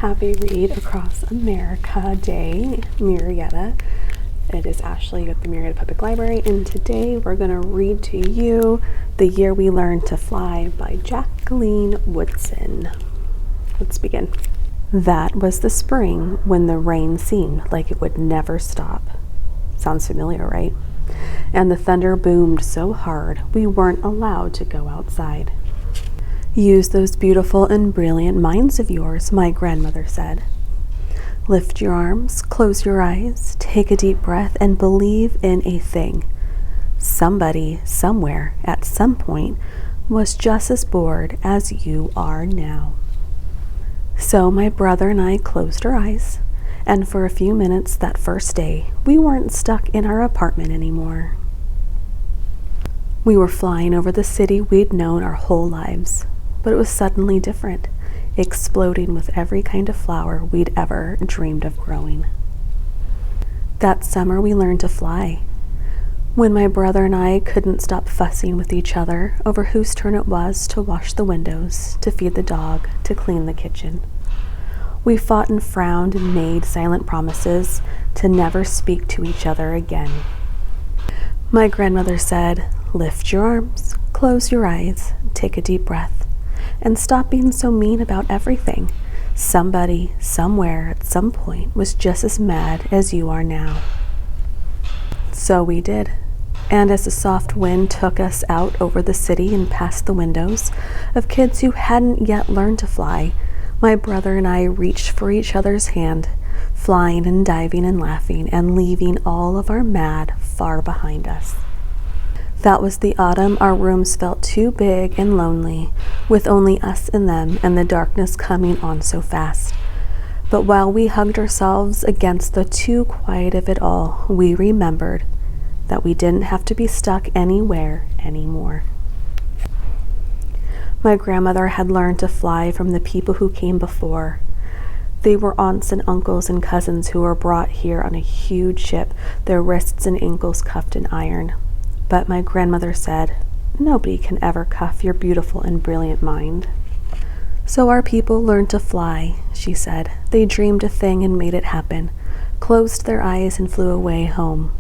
Happy Read Across America Day, Marietta. It is Ashley at the Marietta Public Library, and today we're going to read to you The Year We Learned to Fly by Jacqueline Woodson. Let's begin. That was the spring when the rain seemed like it would never stop. Sounds familiar, right? And the thunder boomed so hard we weren't allowed to go outside. Use those beautiful and brilliant minds of yours, my grandmother said. Lift your arms, close your eyes, take a deep breath, and believe in a thing. Somebody, somewhere, at some point, was just as bored as you are now. So my brother and I closed our eyes, and for a few minutes that first day, we weren't stuck in our apartment anymore. We were flying over the city we'd known our whole lives. But it was suddenly different, exploding with every kind of flower we'd ever dreamed of growing. That summer we learned to fly. When my brother and I couldn't stop fussing with each other over whose turn it was to wash the windows, to feed the dog, to clean the kitchen. We fought and frowned and made silent promises to never speak to each other again. My grandmother said, "Lift your arms, close your eyes, take a deep breath. And stop being so mean about everything. Somebody, somewhere, at some point, was just as mad as you are now." So we did. And as the soft wind took us out over the city and past the windows of kids who hadn't yet learned to fly, my brother and I reached for each other's hand, flying and diving and laughing and leaving all of our mad far behind us. That was the autumn our rooms felt too big and lonely, with only us in them and the darkness coming on so fast. But while we hugged ourselves against the too quiet of it all, we remembered that we didn't have to be stuck anywhere anymore. My grandmother had learned to fly from the people who came before. They were aunts and uncles and cousins who were brought here on a huge ship, their wrists and ankles cuffed in iron. But my grandmother said, "Nobody can ever cuff your beautiful and brilliant mind." So our people learned to fly, she said. They dreamed a thing and made it happen, closed their eyes and flew away home.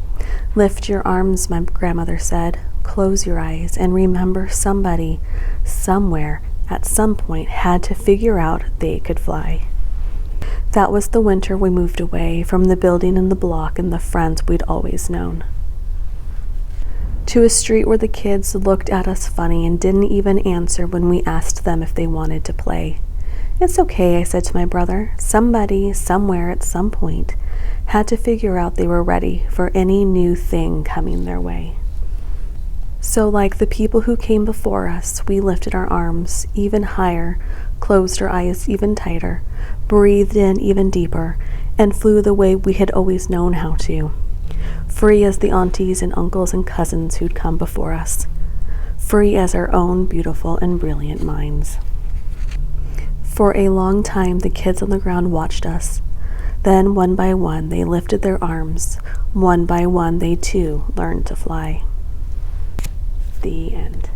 Lift your arms, my grandmother said. Close your eyes and remember somebody, somewhere, at some point had to figure out they could fly. That was the winter we moved away from the building and the block and the friends we'd always known, to a street where the kids looked at us funny and didn't even answer when we asked them if they wanted to play. "It's okay," I said to my brother. Somebody, somewhere, at some point, had to figure out they were ready for any new thing coming their way. So like the people who came before us, we lifted our arms even higher, closed our eyes even tighter, breathed in even deeper, and flew the way we had always known how to. Free as the aunties and uncles and cousins who'd come before us. Free as our own beautiful and brilliant minds. For a long time, the kids on the ground watched us. Then, one by one, they lifted their arms. One by one, they too learned to fly. The end.